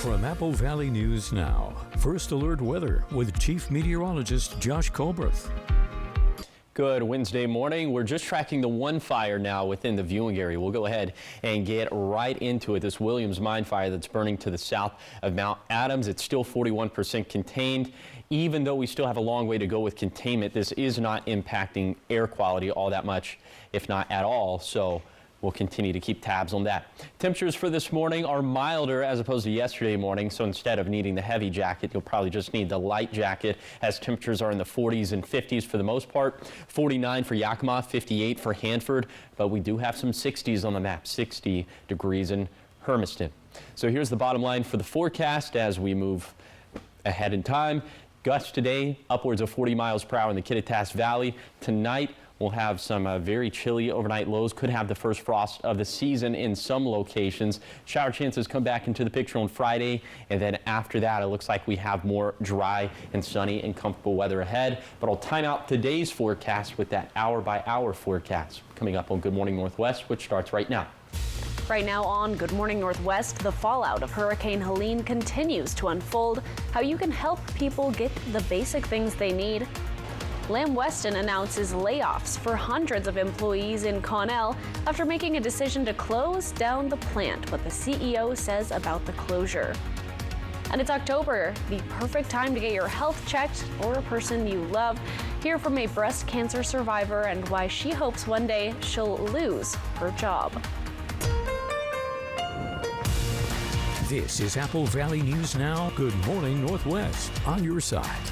From Apple Valley News Now, First Alert Weather with Chief Meteorologist Josh Colbreth. Good Wednesday morning. We're just tracking the one fire now within the viewing area. We'll go ahead and get right into it. This Williams mine fire that's burning to the south of Mount Adams. It's still 41% contained. Even though we still have a long way to go with containment, this is not impacting air quality all that much, if not at all. So we'll continue to keep tabs on that. Temperatures for this morning are milder as opposed to yesterday morning, so instead of needing the heavy jacket, you'll probably just need the light jacket, as temperatures are in the 40s and 50s for the most part. 49 for Yakima, 58 for Hanford, but we do have some 60s on the map, 60 degrees in Hermiston. So here's the bottom line for the forecast as we move ahead in time. Gusts today, upwards of 40 miles per hour in the Kittitas Valley. Tonight, we'll have some very chilly overnight lows. Could have the first frost of the season in some locations. Shower chances come back into the picture on Friday, and then after that, it looks like we have more dry and sunny and comfortable weather ahead. But I'll time out today's forecast with that hour-by-hour forecast coming up on Good Morning Northwest, which starts right now. Right now on Good Morning Northwest, the fallout of Hurricane Helene continues to unfold. How you can help people get the basic things they need. Lamb Weston announces layoffs for hundreds of employees in Connell after making a decision to close down the plant. What the CEO says about the closure. And it's October, the perfect time to get your health checked or a person you love. Hear from a breast cancer survivor and why she hopes one day she'll lose her job. This is Apple Valley News Now. Good Morning Northwest, on your side.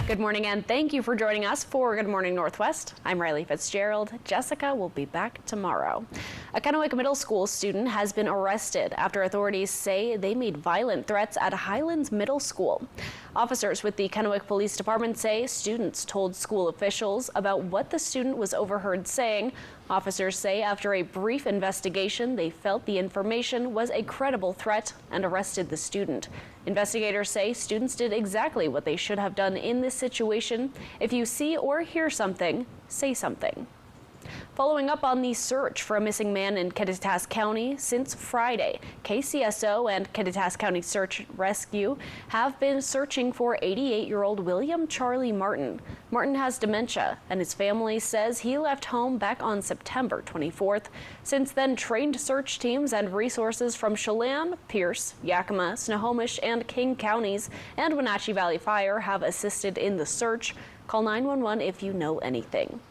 Good morning, and thank you for joining us for Good Morning Northwest. I'm Riley Fitzgerald. Jessica will be back tomorrow. A Kennewick Middle School student has been arrested after authorities say they made violent threats at Highlands Middle School. Officers with the Kennewick Police Department say students told school officials about what the student was overheard saying. Officers say after a brief investigation, they felt the information was a credible threat and arrested the student. Investigators say students did exactly what they should have done in this situation. If you see or hear something, say something. Following up on the search for a missing man in Kittitas County since Friday, KCSO and Kittitas County Search Rescue have been searching for 88-year-old William Charlie Martin. Martin has dementia, and his family says he left home back on September 24th. Since then, trained search teams and resources from Chelan, Pierce, Yakima, Snohomish, and King counties and Wenatchee Valley Fire have assisted in the search. Call 911 if you know anything.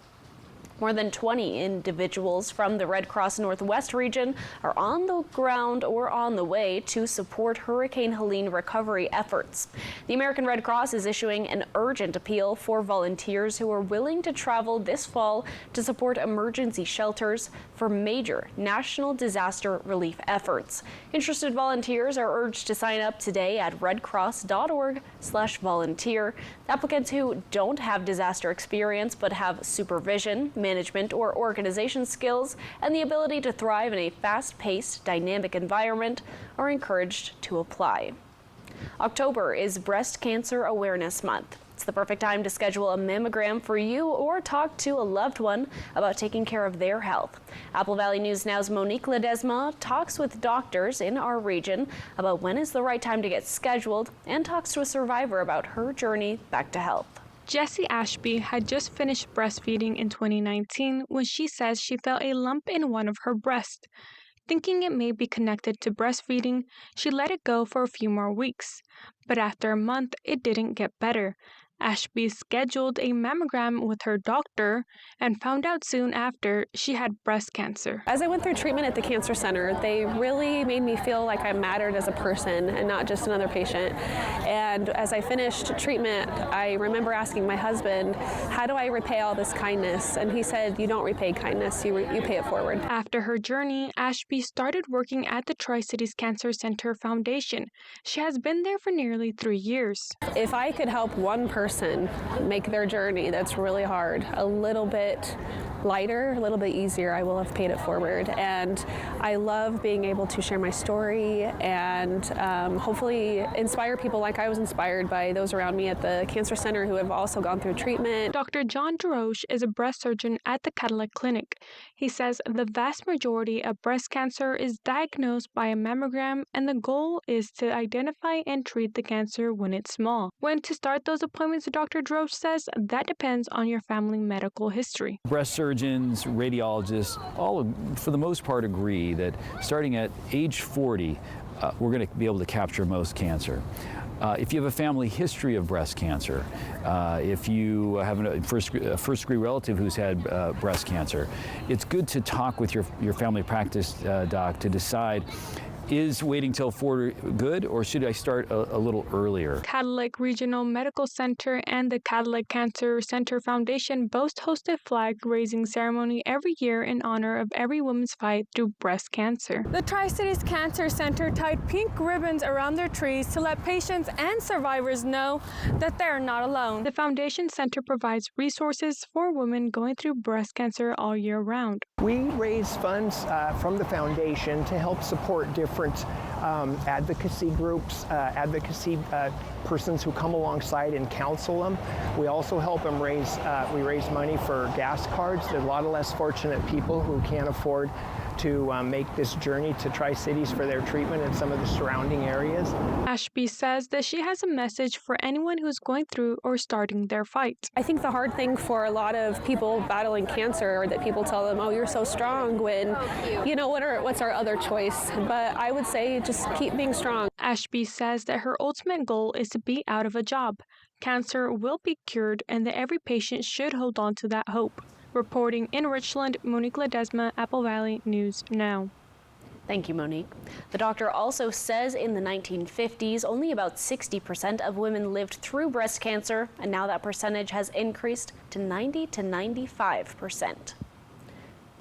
More than 20 individuals from the Red Cross Northwest region are on the ground or on the way to support Hurricane Helene recovery efforts. The American Red Cross is issuing an urgent appeal for volunteers who are willing to travel this fall to support emergency shelters for major national disaster relief efforts. Interested volunteers are urged to sign up today at redcross.org/volunteer. Applicants who don't have disaster experience but have supervision, management, or organization skills and the ability to thrive in a fast-paced, dynamic environment are encouraged to apply. October is Breast Cancer Awareness Month. It's the perfect time to schedule a mammogram for you or talk to a loved one about taking care of their health. Apple Valley News Now's Monique Ledesma talks with doctors in our region about when is the right time to get scheduled and talks to a survivor about her journey back to health. Jessie Ashby had just finished breastfeeding in 2019 when she says she felt a lump in one of her breasts. Thinking it may be connected to breastfeeding, she let it go for a few more weeks. But after a month, it didn't get better. Ashby scheduled a mammogram with her doctor and found out soon after she had breast cancer. As I went through treatment at the cancer center, they really made me feel like I mattered as a person and not just another patient. And as I finished treatment, I remember asking my husband, how do I repay all this kindness? And he said, you don't repay kindness, you pay it forward. After her journey, Ashby started working at the Tri-Cities Cancer Center Foundation. She has been there for nearly 3 years. If I could help one person make their journey that's really hard a little bit lighter, a little bit easier, I will have paid it forward. And I love being able to share my story and hopefully inspire people like I was inspired by those around me at the Cancer Center who have also gone through treatment. Dr. John DeRoche is a breast surgeon at the Cadillac Clinic. He says the vast majority of breast cancer is diagnosed by a mammogram, and the goal is to identify and treat the cancer when it's small. When to start those appointments, Dr. DeRoche says that depends on your family medical history. Breast surgeons, radiologists, all for the most part agree that starting at age 40, we're going to be able to capture most cancer. If you have a family history of breast cancer, if you have a first-degree relative who's had breast cancer, it's good to talk with your family practice doc to decide, is waiting till 40 good, or should I start a little earlier? Cadillac Regional Medical Center and the Cadillac Cancer Center Foundation both host a flag-raising ceremony every year in honor of every woman's fight through breast cancer. The Tri-Cities Cancer Center tied pink ribbons around their trees to let patients and survivors know that they're not alone. The Foundation Center provides resources for women going through breast cancer all year round. We raise funds from the foundation to help support different advocacy groups, persons who come alongside and counsel them. We also help them raise money for gas cards. There's a lot of less fortunate people who can't afford to make this journey to Tri-Cities for their treatment in some of the surrounding areas. Ashby says that she has a message for anyone who's going through or starting their fight. I think the hard thing for a lot of people battling cancer, or that people tell them, oh, you're so strong, when, you know, what's our other choice? But I would say just keep being strong. Ashby says that her ultimate goal is to be out of a job. Cancer will be cured, and that every patient should hold on to that hope. Reporting in Richland, Monique Ledesma, Apple Valley News Now. Thank you, Monique. The doctor also says in the 1950s, only about 60% of women lived through breast cancer, and now that percentage has increased to 90 to 95%.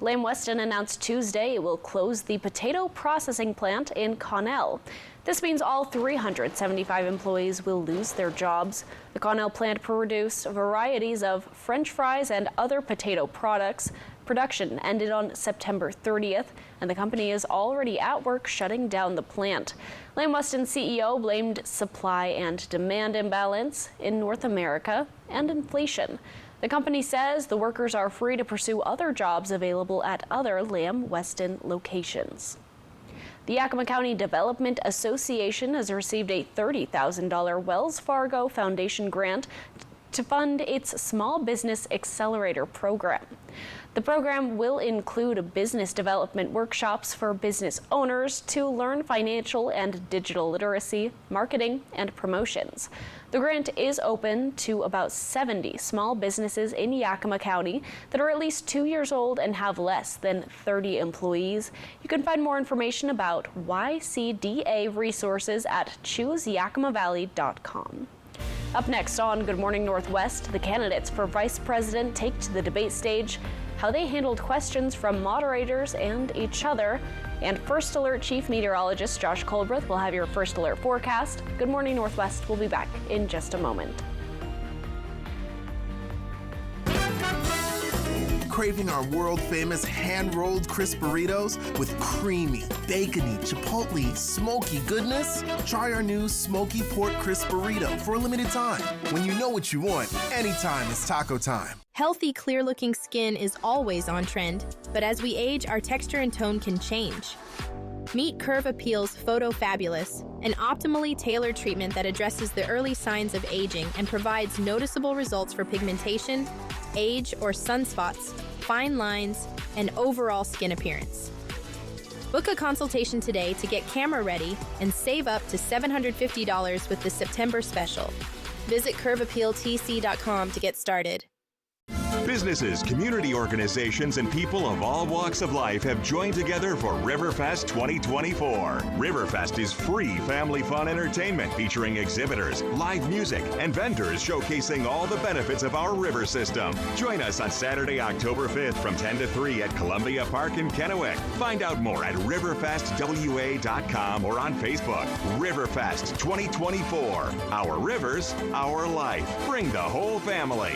Lamb Weston announced Tuesday it will close the potato processing plant in Connell. This means all 375 employees will lose their jobs. The Connell plant produced varieties of French fries and other potato products. Production ended on September 30th, and the company is already at work shutting down the plant. Lamb Weston CEO blamed supply and demand imbalance in North America and inflation. The company says the workers are free to pursue other jobs available at other Lamb Weston locations. The Yakima County Development Association has received a $30,000 Wells Fargo Foundation grant to fund its Small Business Accelerator program. The program will include business development workshops for business owners to learn financial and digital literacy, marketing, and promotions. The grant is open to about 70 small businesses in Yakima County that are at least 2 years old and have less than 30 employees. You can find more information about YCDA resources at chooseyakimavalley.com. Up next on Good Morning Northwest, the candidates for vice president take to the debate stage, how they handled questions from moderators and each other. And First Alert Chief Meteorologist Josh Colbreth will have your First Alert forecast. Good Morning Northwest will be back in just a moment. Craving our world-famous hand-rolled crisp burritos with creamy, bacony, chipotle, smoky goodness? Try our new smoky pork crisp burrito for a limited time. When you know what you want, anytime is taco time. Healthy, clear-looking skin is always on trend, but as we age, our texture and tone can change. Meet Curve Appeal's Photo Fabulous, an optimally tailored treatment that addresses the early signs of aging and provides noticeable results for pigmentation, age or sunspots, fine lines, and overall skin appearance. Book a consultation today to get camera ready and save up to $750 with the September special. Visit curveappealtc.com to get started. Businesses, community organizations, and people of all walks of life have joined together for Riverfest 2024. Riverfest is free family fun entertainment featuring exhibitors, live music, and vendors showcasing all the benefits of our river system. Join us on Saturday, October 5th from 10 to 3 at Columbia Park in Kennewick. Find out more at riverfestwa.com or on Facebook. Riverfest 2024. Our rivers, our life. Bring the whole family.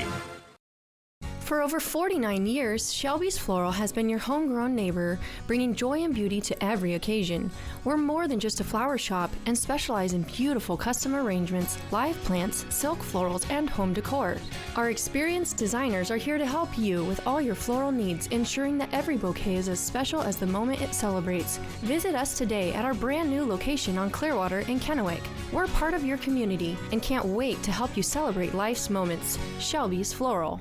For over 49 years, Shelby's Floral has been your homegrown neighbor, bringing joy and beauty to every occasion. We're more than just a flower shop and specialize in beautiful custom arrangements, live plants, silk florals, and home decor. Our experienced designers are here to help you with all your floral needs, ensuring that every bouquet is as special as the moment it celebrates. Visit us today at our brand new location on Clearwater in Kennewick. We're part of your community and can't wait to help you celebrate life's moments. Shelby's Floral.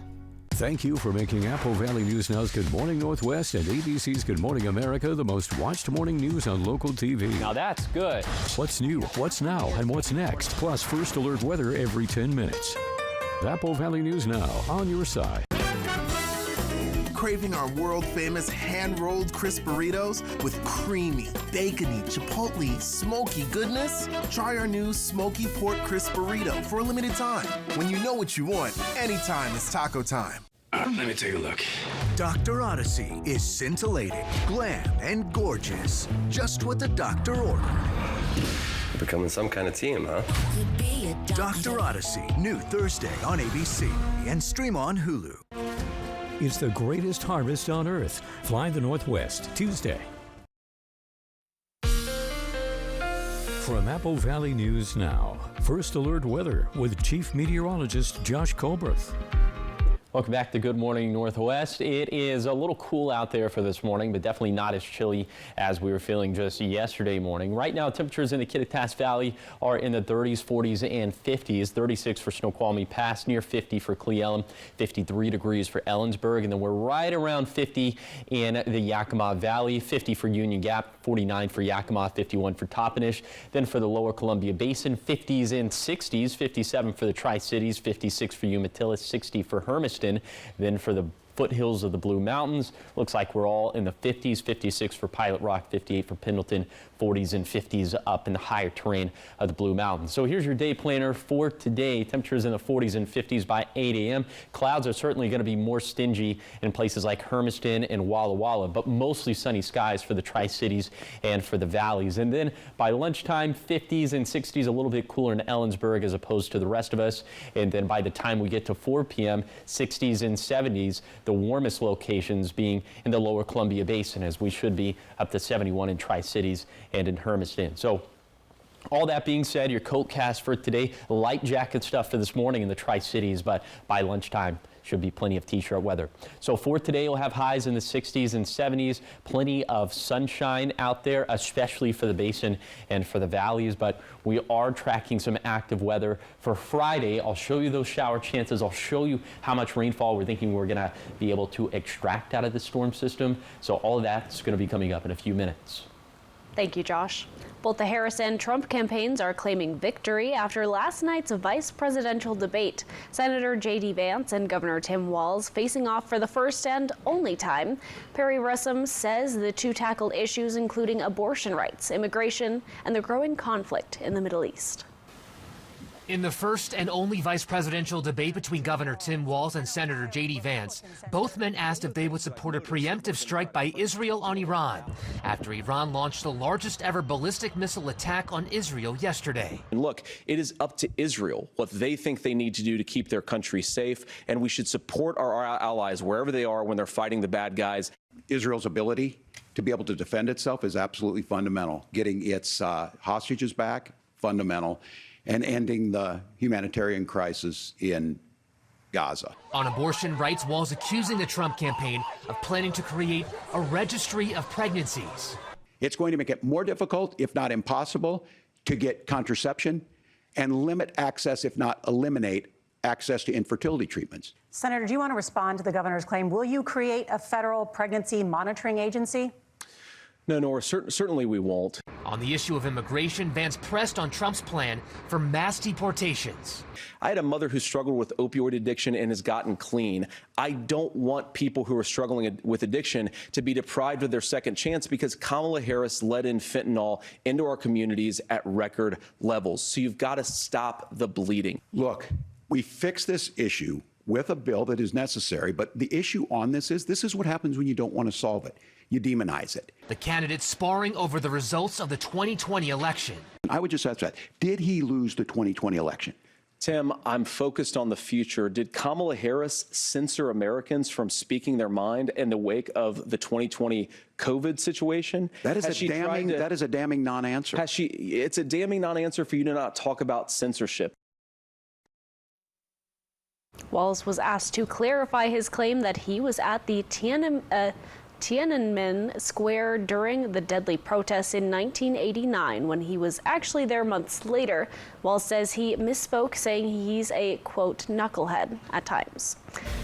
Thank you for making Apple Valley News Now's Good Morning Northwest and ABC's Good Morning America the most watched morning news on local TV. Now that's good. What's new, what's now, and what's next, plus first alert weather every 10 minutes. Apple Valley News Now, on your side. Craving our world-famous hand-rolled crisp burritos with creamy, bacony, chipotle, smoky goodness? Try our new smoky pork crisp burrito for a limited time. When you know what you want, anytime is taco time. Let me take a look. Dr. Odyssey is scintillating, glam, and gorgeous. Just what the doctor ordered. Becoming some kind of team, huh? Dr. Odyssey, new Thursday on ABC and stream on Hulu. It's the greatest harvest on earth. Fly the Northwest, Tuesday. From Apple Valley News Now, first alert weather with Chief Meteorologist Josh Colbreth. Welcome back to Good Morning Northwest. It is a little cool out there for this morning, but definitely not as chilly as we were feeling just yesterday morning. Right now, temperatures in the Kittitas Valley are in the 30s, 40s, and 50s. 36 for Snoqualmie Pass, near 50 for Cle Elum, 53 degrees for Ellensburg, and then we're right around 50 in the Yakima Valley, 50 for Union Gap, 49 for Yakima, 51 for Toppenish. Then for the Lower Columbia Basin, 50s and 60s, 57 for the Tri-Cities, 56 for Umatilla, 60 for Hermiston. Then for the foothills of the Blue Mountains, looks like we're all in the 50s, 56 for Pilot Rock, 58 for Pendleton, 40s and 50s up in the higher terrain of the Blue Mountains. So here's your day planner for today. Temperatures in the 40s and 50s by 8 a.m. Clouds are certainly going to be more stingy in places like Hermiston and Walla Walla, but mostly sunny skies for the Tri-Cities and for the valleys. And then by lunchtime, 50s and 60s, a little bit cooler in Ellensburg as opposed to the rest of us. And then by the time we get to 4 p.m., 60s and 70s, the warmest locations being in the Lower Columbia Basin, as we should be up to 71 in Tri-Cities and in Hermiston. So all that being said, your coat cast for today, light jacket stuff for this morning in the Tri-Cities, but by lunchtime should be plenty of t-shirt weather. So for today, we'll have highs in the 60s and 70s, plenty of sunshine out there, especially for the basin and for the valleys, but we are tracking some active weather for Friday. I'll show you those shower chances. I'll show you how much rainfall we're thinking we're gonna be able to extract out of the storm system. So all of that's gonna be coming up in a few minutes. Thank you, Josh. Both the Harris and Trump campaigns are claiming victory after last night's vice presidential debate. Senator J.D. Vance and Governor Tim Walz facing off for the first and only time. Perry Russom says the two tackled issues including abortion rights, immigration, and the growing conflict in the Middle East. In the first and only vice presidential debate between Governor Tim Walz and Senator J.D. Vance, both men asked if they would support a preemptive strike by Israel on Iran after Iran launched the largest ever ballistic missile attack on Israel yesterday. And look, it is up to Israel what they think they need to do to keep their country safe, and we should support our allies wherever they are when they're fighting the bad guys. Israel's ability to be able to defend itself is absolutely fundamental. Getting its hostages back, fundamental. And ending the humanitarian crisis in Gaza. On abortion rights, Walz accusing the Trump campaign of planning to create a registry of pregnancies. It's going to make it more difficult, if not impossible, to get contraception and limit access, if not eliminate access to infertility treatments. Senator, do you want to respond to the governor's claim? Will you create a federal pregnancy monitoring agency? No, certainly we won't. On the issue of immigration, Vance pressed on Trump's plan for mass deportations. I had a mother who struggled with opioid addiction and has gotten clean. I don't want people who are struggling with addiction to be deprived of their second chance because Kamala Harris let in fentanyl into our communities at record levels. So you've got to stop the bleeding. Look, we fix this issue with a bill that is necessary, but the issue on this is what happens when you don't want to solve it. You demonize it. The candidates sparring over the results of the 2020 election. I would just ask that, did he lose the 2020 election? Tim, I'm focused on the future. Did Kamala Harris censor Americans from speaking their mind in the wake of the 2020 COVID situation? That is a damning non-answer. It's a damning non-answer for you to not talk about censorship. Walz was asked to clarify his claim that he was at the Tiananmen Square during the deadly protests in 1989 when he was actually there months later. Walz says he misspoke, saying he's a, quote, knucklehead at times.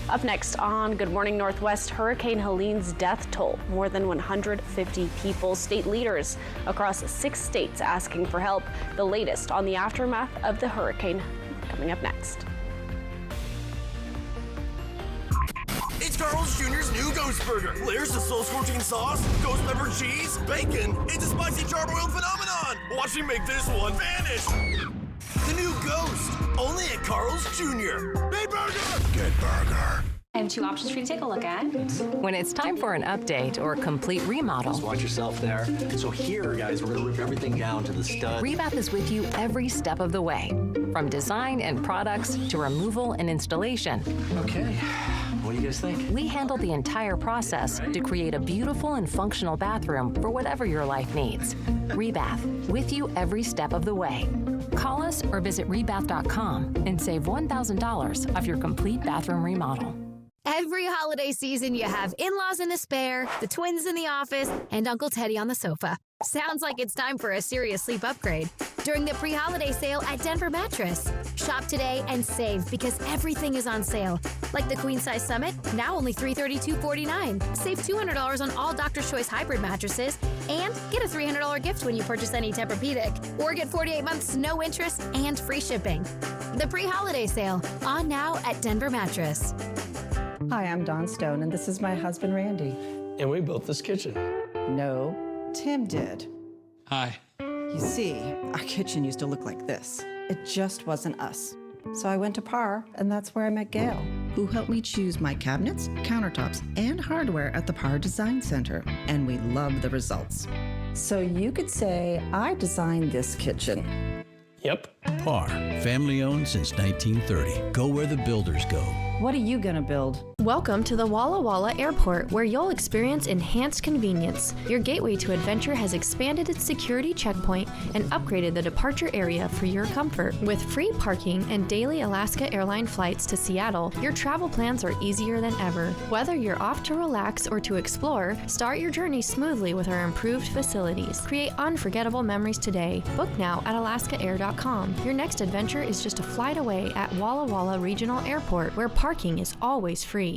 Up next on Good Morning Northwest, Hurricane Helene's death toll. More than 150 people, state leaders across 6 states asking for help. The latest on the aftermath of the hurricane coming up next. It's Carl's Jr.'s new Ghost Burger. Layers of soul-scorching sauce, ghost pepper cheese, bacon. It's a spicy charbroiled phenomenon. Watch me make this one vanish. The new Ghost, only at Carl's Jr. Big burger, good burger. I have 2 options for you to take a look at. When it's time for an update or complete remodel. Just watch yourself there. So here, guys, we're gonna rip everything down to the stud. Rebath is with you every step of the way, from design and products to removal and installation. Okay. What do you guys think? We handle the entire process to create a beautiful and functional bathroom for whatever your life needs. Rebath, with you every step of the way. Call us or visit rebath.com and save $1,000 off your complete bathroom remodel. Every holiday season, you have in-laws in the spare, the twins in the office, and Uncle Teddy on the sofa. Sounds like it's time for a serious sleep upgrade during the pre-holiday sale at Denver Mattress. Shop today and save because everything is on sale. Like the Queen Size Summit, now only $332.49. Save $200 on all Doctor's Choice hybrid mattresses and get a $300 gift when you purchase any Tempur-Pedic. Or get 48 months no interest and free shipping. The pre-holiday sale, on now at Denver Mattress. Hi, I'm Dawn Stone, and this is my husband, Randy. And we built this kitchen. No, Tim did. Hi. You see, our kitchen used to look like this. It just wasn't us. So I went to PAR, and that's where I met Gail, who helped me choose my cabinets, countertops, and hardware at the PAR Design Center. And we love the results. So you could say I designed this kitchen. Yep. PAR, family owned since 1930. Go where the builders go. What are you gonna build? Welcome to the Walla Walla Airport, where you'll experience enhanced convenience. Your gateway to adventure has expanded its security checkpoint and upgraded the departure area for your comfort. With free parking and daily Alaska Airline flights to Seattle, your travel plans are easier than ever. Whether you're off to relax or to explore, start your journey smoothly with our improved facilities. Create unforgettable memories today. Book now at alaskaair.com. Your next adventure is just a flight away at Walla Walla Regional Airport, where parking is always free.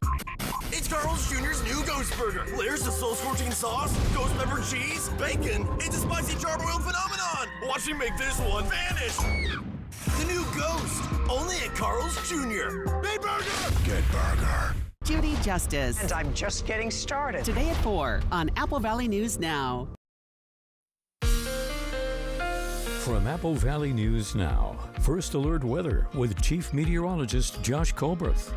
It's Carl's Jr.'s new Ghost Burger. Layers of soul-scorching sauce, ghost pepper cheese, bacon. It's a spicy charbroiled phenomenon. Watch me make this one vanish. The new Ghost, only at Carl's Jr. Big burger, good burger. Judy Justice. And I'm just getting started. Today at 4 on Apple Valley News Now. From Apple Valley News Now, First Alert Weather with Chief Meteorologist Josh Colbreth.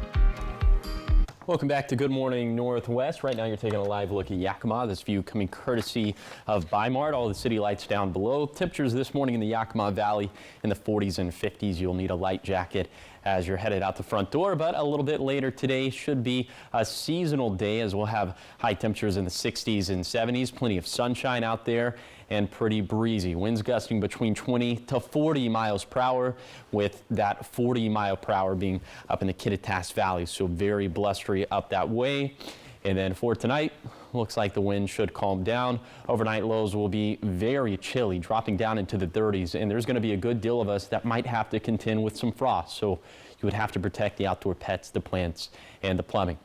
Welcome back to Good Morning Northwest. Right now you're taking a live look at Yakima. This view coming courtesy of Bimart. All the city lights down below. Temperatures this morning in the Yakima Valley in the 40s and 50s. You'll need a light jacket as you're headed out the front door, but a little bit later today should be a seasonal day as we'll have high temperatures in the 60s and 70s. Plenty of sunshine out there and pretty breezy. Winds gusting between 20 to 40 miles per hour, with that 40 mile per hour being up in the Kittitas Valley. So very blustery up that way. And then for tonight, looks like the wind should calm down. Overnight lows will be very chilly, dropping down into the 30s. And there's going to be a good deal of us that might have to contend with some frost. So you would have to protect the outdoor pets, the plants, and the plumbing.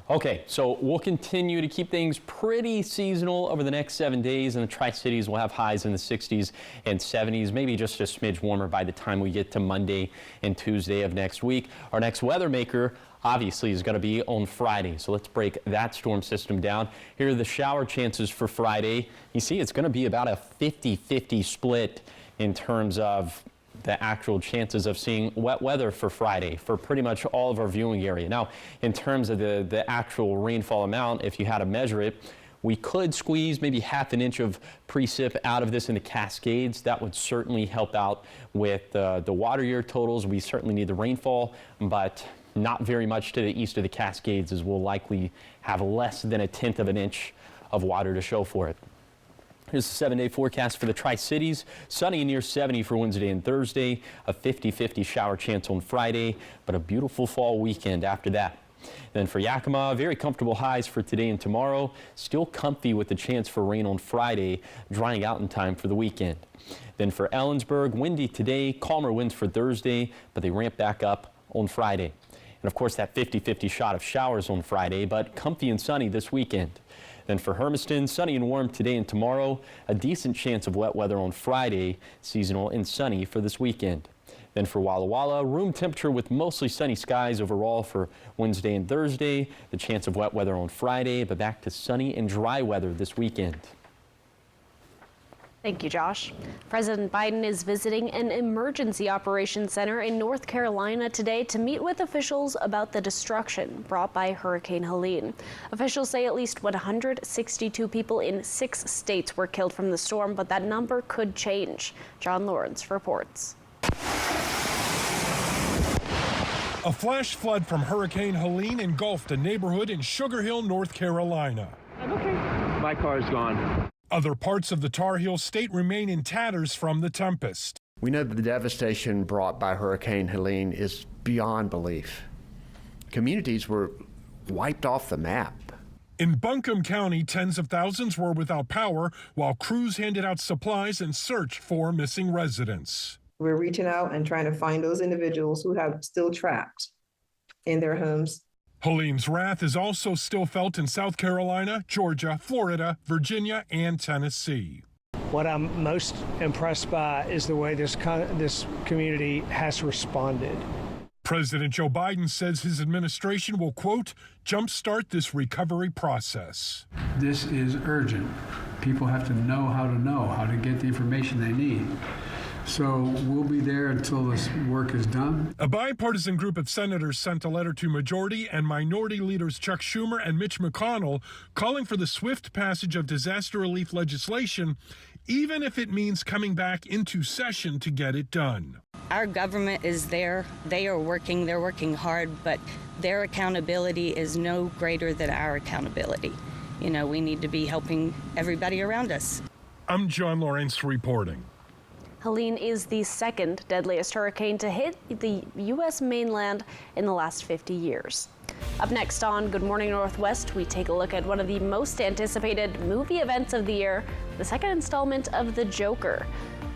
Okay, so we'll continue to keep things pretty seasonal over the next 7 days, and the Tri-Cities will have highs in the 60s and 70s, maybe just a smidge warmer by the time we get to Monday and Tuesday of next week. Our next weather maker obviously is going to be on Friday, so let's break that storm system down. Here are the shower chances for Friday. You see, it's going to be about a 50-50 split in terms of the actual chances of seeing wet weather for Friday for pretty much all of our viewing area. Now, in terms of the actual rainfall amount, if you had to measure it, We could squeeze maybe half an inch of precip out of this in the Cascades. That would certainly help out with the water year totals. We certainly need the rainfall, but not very much to the east of the Cascades, as we'll likely have less than 1/10 of an inch of water to show for it. Here's the 7-day forecast for the Tri-Cities. Sunny near 70 for Wednesday and Thursday. A 50-50 shower chance on Friday, but a beautiful fall weekend after that. Then for Yakima, very comfortable highs for today and tomorrow. Still comfy with the chance for rain on Friday, drying out in time for the weekend. Then for Ellensburg, windy today, calmer winds for Thursday, but they ramp back up on Friday. And of course, that 50-50 shot of showers on Friday, but comfy and sunny this weekend. Then for Hermiston, sunny and warm today and tomorrow. A decent chance of wet weather on Friday, seasonal and sunny for this weekend. Then for Walla Walla, room temperature with mostly sunny skies overall for Wednesday and Thursday. The chance of wet weather on Friday, but back to sunny and dry weather this weekend. Thank you, Josh. President Biden is visiting an emergency operations center in North Carolina today to meet with officials about the destruction brought by Hurricane Helene. Officials say at least 162 people in 6 states were killed from the storm, but that number could change. John Lawrence reports. A flash flood from Hurricane Helene engulfed a neighborhood in Sugar Hill, North Carolina. I'm okay. My car's gone. Other parts of the Tar Heel state remain in tatters from the tempest. We know that the devastation brought by Hurricane Helene is beyond belief. Communities were wiped off the map. In Buncombe County, tens of thousands were without power while crews handed out supplies and searched for missing residents. We're reaching out and trying to find those individuals who have still trapped in their homes. Helene's wrath is also still felt in South Carolina, Georgia, Florida, Virginia, and Tennessee. What I'm most impressed by is the way this community has responded. President Joe Biden says his administration will, quote, jumpstart this recovery process. This is urgent. People have to know how to get the information they need. So we'll be there until this work is done. A bipartisan group of senators sent a letter to majority and minority leaders Chuck Schumer and Mitch McConnell calling for the swift passage of disaster relief legislation, even if it means coming back into session to get it done. Our government is there. They are working. They're working hard, but their accountability is no greater than our accountability. You know, we need to be helping everybody around us. I'm John Lawrence reporting. Helene is the second deadliest hurricane to hit the U.S. mainland in the last 50 years. Up next on Good Morning Northwest, we take a look at one of the most anticipated movie events of the year, the second installment of The Joker.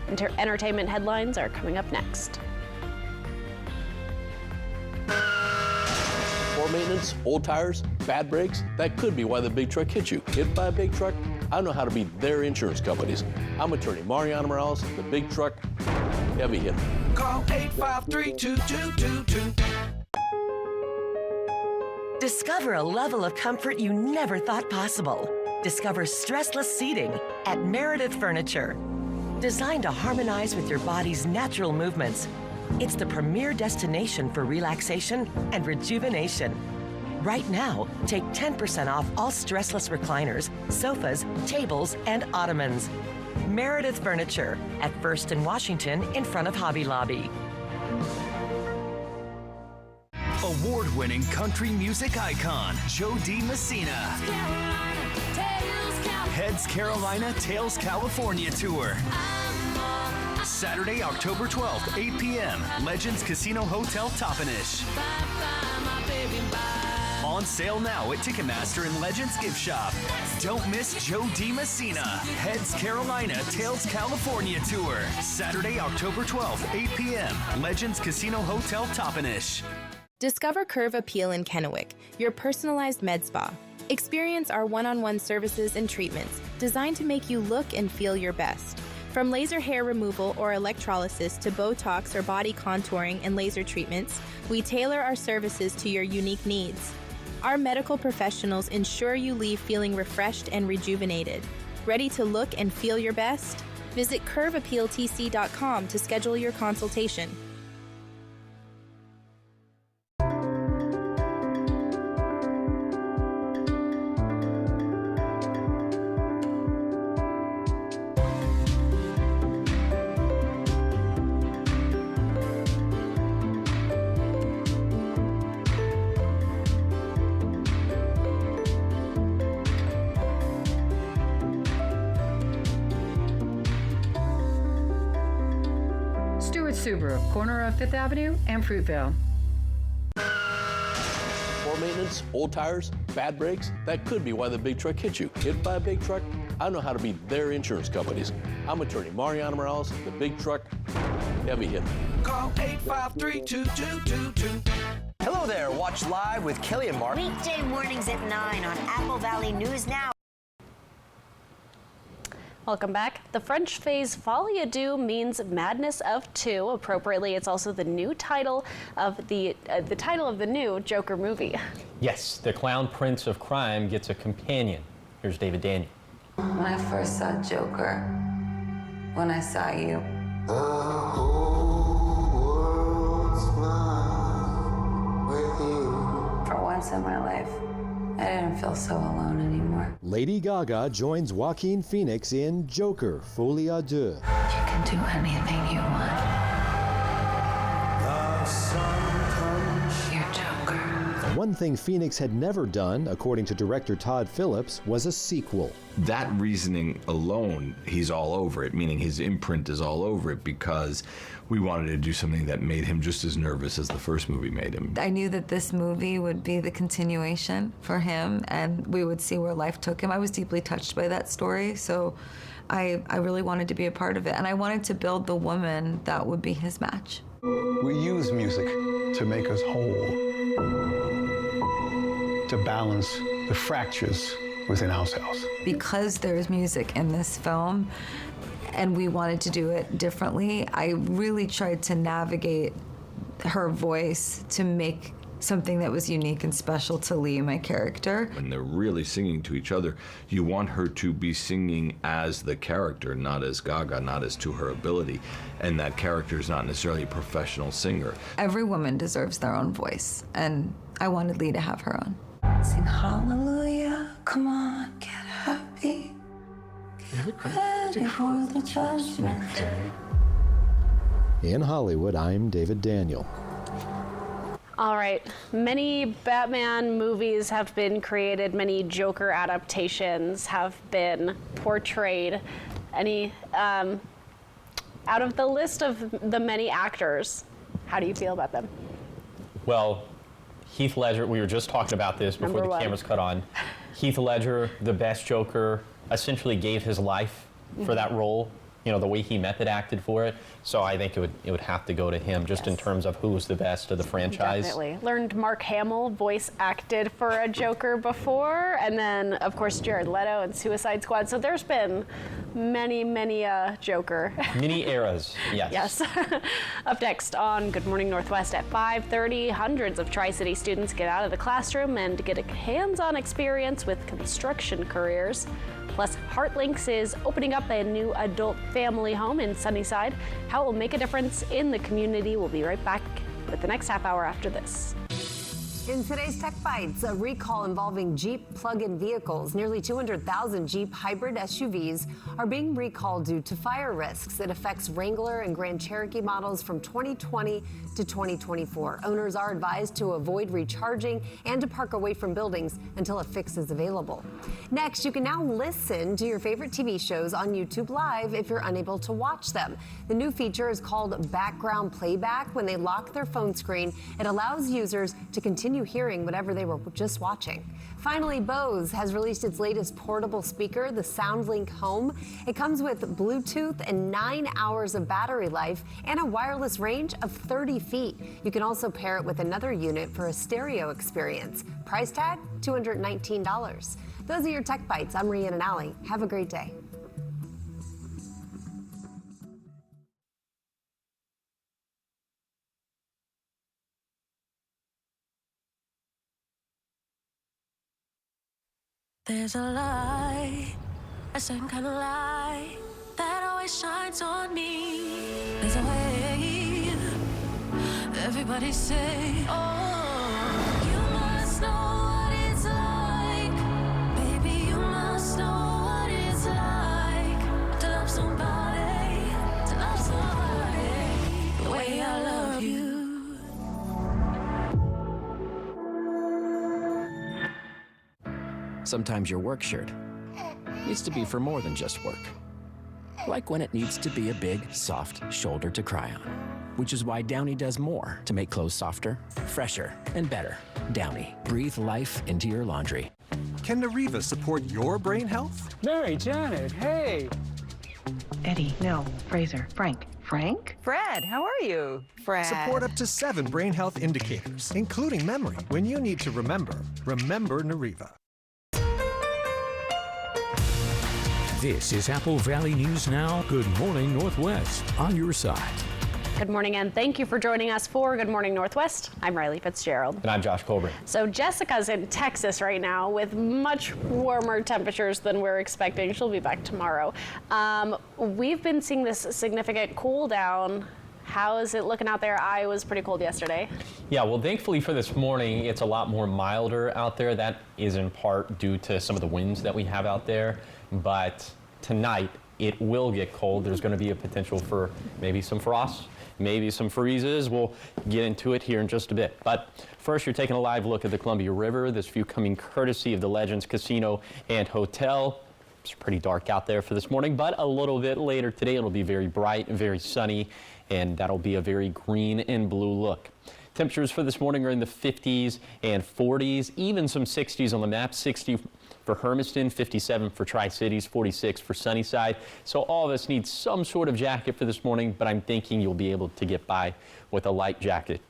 Entertainment headlines are coming up next. Poor maintenance, old tires, bad brakes, that could be why the big truck hit you. Hit by a big truck? I know how to beat their insurance companies. I'm attorney Mariana Morales, the big truck heavy hitter. Call 853-2222. Discover a level of comfort you never thought possible. Discover stressless seating at Meredith Furniture. Designed to harmonize with your body's natural movements, it's the premier destination for relaxation and rejuvenation. Right now, take 10% off all stressless recliners, sofas, tables, and ottomans. Meredith Furniture at 1st and Washington in front of Hobby Lobby. Award-winning country music icon, Joe D. Messina. Heads Carolina, Tails California Tour. Saturday, October 12th, 8 p.m., Legends Casino Hotel Toppenish. On sale now at Ticketmaster and Legends Gift Shop. Don't miss Joe D. Messina, Heads Carolina, Tails California Tour. Saturday, October 12th, 8 p.m., Legends Casino Hotel Toppenish. Discover Curve Appeal in Kennewick, your personalized med spa. Experience our one-on-one services and treatments designed to make you look and feel your best. From laser hair removal or electrolysis to Botox or body contouring and laser treatments, we tailor our services to your unique needs. Our medical professionals ensure you leave feeling refreshed and rejuvenated. Ready to look and feel your best? Visit curveappealtc.com to schedule your consultation. Stewart Subaru, corner of 5th Avenue and Fruitvale. Poor maintenance, old tires, bad brakes, that could be why the big truck hit you. Hit by a big truck? I know how to be their insurance companies. I'm attorney Mariana Morales, the big truck heavy hitter. Call 853-2222. Hello there. Watch live with Kelly and Mark. Weekday mornings at 9 on Apple Valley News Now. Welcome back. The French phrase folie à deux means madness of two. Appropriately, it's also the new title of the new Joker movie. Yes, the clown prince of crime gets a companion. Here's David Daniel. When I first saw Joker, when I saw you, the whole world smiles with you. For once in my life, I didn't feel so alone anymore. Lady Gaga joins Joaquin Phoenix in Joker, Folie à Deux. You can do anything you want. You're Joker. One thing Phoenix had never done, according to director Todd Phillips, was a sequel. That reasoning alone, he's all over it, meaning his imprint is all over it, because we wanted to do something that made him just as nervous as the first movie made him. I knew that this movie would be the continuation for him, and we would see where life took him. I was deeply touched by that story, so I really wanted to be a part of it, and I wanted to build the woman that would be his match. We use music to make us whole, to balance the fractures within ourselves. Because there's music in this film, and we wanted to do it differently, I really tried to navigate her voice to make something that was unique and special to Lee, my character. When they're really singing to each other, you want her to be singing as the character, not as Gaga, not as to her ability. And that character is not necessarily a professional singer. Every woman deserves their own voice, and I wanted Lee to have her own. Sing hallelujah, come on, get happy. Get ready for the judgment day. In Hollywood, I'm David Daniel. All right, many Batman movies have been created, many Joker adaptations have been portrayed. Any, out of the list of the many actors, how do you feel about them? Well, Heath Ledger, we were just talking about this before the cameras cut on. Heath Ledger, the best Joker, essentially gave his life for that role. You know, the way he method acted for it. So I think it would have to go to him, just in terms of who's the best of the franchise. Definitely. Learned Mark Hamill voice acted for a Joker before, and then of course Jared Leto in Suicide Squad. So there's been many Joker. Many eras, yes. Yes. Up next on Good Morning Northwest at 5:30, hundreds of Tri-City students get out of the classroom and get a hands-on experience with construction careers. Plus, HeartLinks is opening up a new adult family home in Sunnyside. How it will make a difference in the community. We'll be right back with the next half hour after this. In today's Tech Bites, a recall involving Jeep plug-in vehicles. Nearly 200,000 Jeep hybrid SUVs are being recalled due to fire risks. It affects Wrangler and Grand Cherokee models from 2020 to 2024. Owners are advised to avoid recharging and to park away from buildings until a fix is available. Next, you can now listen to your favorite TV shows on YouTube Live if you're unable to watch them. The new feature is called Background Playback. When they lock their phone screen, it allows users to continue hearing whatever they were just watching. Finally, Bose has released its latest portable speaker, the SoundLink Home. It comes with Bluetooth and 9 hours of battery life and a wireless range of 30 feet. You can also pair it with another unit for a stereo experience. Price tag, $219. Those are your Tech Bites. I'm Rhiannon Alley. Have a great day. There's a light, a certain kind of light that always shines on me. There's a way, everybody say, oh, you must know what it's like. Baby, you must know what it's like to love somebody the way I love you. Sometimes your work shirt needs to be for more than just work. Like when it needs to be a big, soft shoulder to cry on. which is why Downy does more to make clothes softer, fresher, and better. Downy, breathe life into your laundry. Can Nariva support your brain health? Mary, Janet, hey. Eddie, no, Fraser, Frank. Frank? Fred, how are you? Fred. Support up to 7 brain health indicators, including memory. When you need to remember Nariva. This is Apple Valley News Now. Good morning, Northwest, on your side. Good morning, and thank you for joining us for Good Morning Northwest. I'm Riley Fitzgerald. And I'm Josh Colburn. So Jessica's in Texas right now with much warmer temperatures than we're expecting. She'll be back tomorrow. We've been seeing this significant cool down. How is it looking out there? I was pretty cold yesterday. Yeah, well, thankfully for this morning, it's a lot more milder out there. That is in part due to some of the winds that we have out there. But tonight, it will get cold. There's going to be a potential for maybe some frost, maybe some freezes. We'll get into it here in just a bit. But first, you're taking a live look at the Columbia River. This view coming courtesy of the Legends Casino and Hotel. It's pretty dark out there for this morning, but a little bit later today, it'll be very bright and very sunny, and that'll be a very green and blue look. Temperatures for this morning are in the 50s and 40s, even some 60s on the map. 60 for Hermiston, 57 for Tri-Cities, 46 for Sunnyside. So all of us need some sort of jacket for this morning, but I'm thinking you'll be able to get by with a light jacket.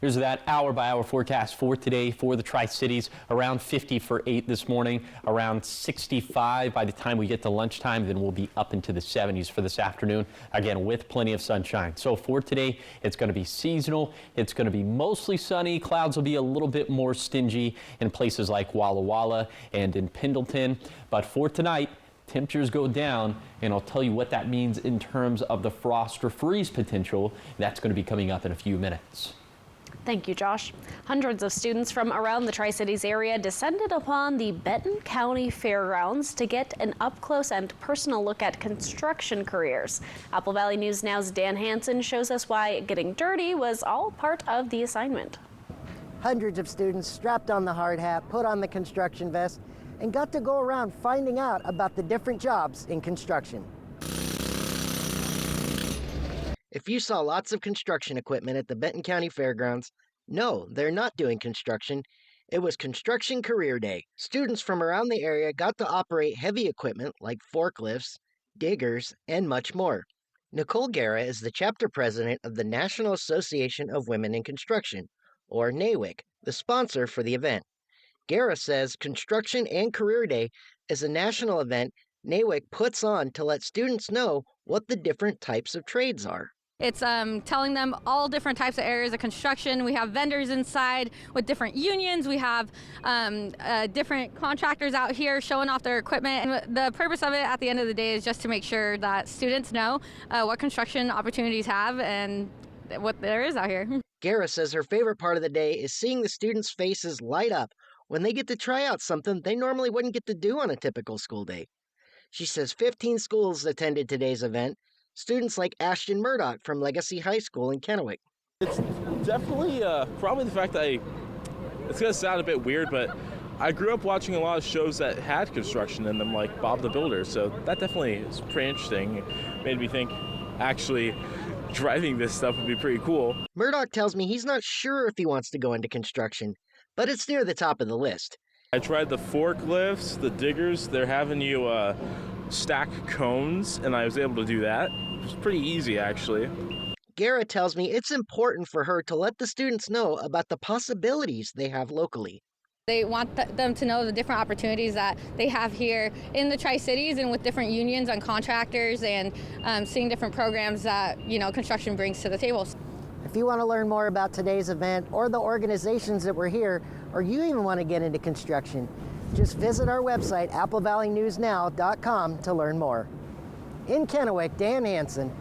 Here's that hour-by-hour forecast for today for the Tri-Cities. Around 50 for 8 this morning, around 65 by the time we get to lunchtime. Then we'll be up into the 70s for this afternoon, again with plenty of sunshine. So for today, it's going to be seasonal. It's going to be mostly sunny. Clouds will be a little bit more stingy in places like Walla Walla and in Pendleton. But for tonight, temperatures go down, and I'll tell you what that means in terms of the frost or freeze potential. That's going to be coming up in a few minutes. Thank you, Josh. Hundreds of students from around the Tri-Cities area descended upon the Benton County Fairgrounds to get an up-close and personal look at construction careers. Apple Valley News Now's Dan Hansen shows us why getting dirty was all part of the assignment. Hundreds of students strapped on the hard hat, put on the construction vest, and got to go around finding out about the different jobs in construction. If you saw lots of construction equipment at the Benton County Fairgrounds, no, they're not doing construction. It was Construction Career Day. Students from around the area got to operate heavy equipment like forklifts, diggers, and much more. Nicole Guerra is the chapter president of the National Association of Women in Construction, or NAWIC, the sponsor for the event. Guerra says Construction and Career Day is a national event NAWIC puts on to let students know what the different types of trades are. It's telling them all different types of areas of construction. We have vendors inside with different unions. We have different contractors out here showing off their equipment. And the purpose of it at the end of the day is just to make sure that students know what construction opportunities have and what there is out here. Guerra says her favorite part of the day is seeing the students' faces light up when they get to try out something they normally wouldn't get to do on a typical school day. She says 15 schools attended today's event. Students like Ashton Murdoch from Legacy High School in Kennewick. It's definitely probably the fact that it's going to sound a bit weird, but I grew up watching a lot of shows that had construction in them, like Bob the Builder, so that definitely is pretty interesting. It made me think actually driving this stuff would be pretty cool. Murdoch tells me he's not sure if he wants to go into construction, but it's near the top of the list. I tried the forklifts, the diggers. They're having you stack cones, and I was able to do that. It was pretty easy, actually. Guerra tells me it's important for her to let the students know about the possibilities they have locally. They want them to know the different opportunities that they have here in the Tri-Cities and with different unions and contractors and seeing different programs that, construction brings to the table. If you want to learn more about today's event or the organizations that were here, or you even want to get into construction, just visit our website, applevalleyNewsNow.com, to learn more. In Kennewick, Dan Hansen,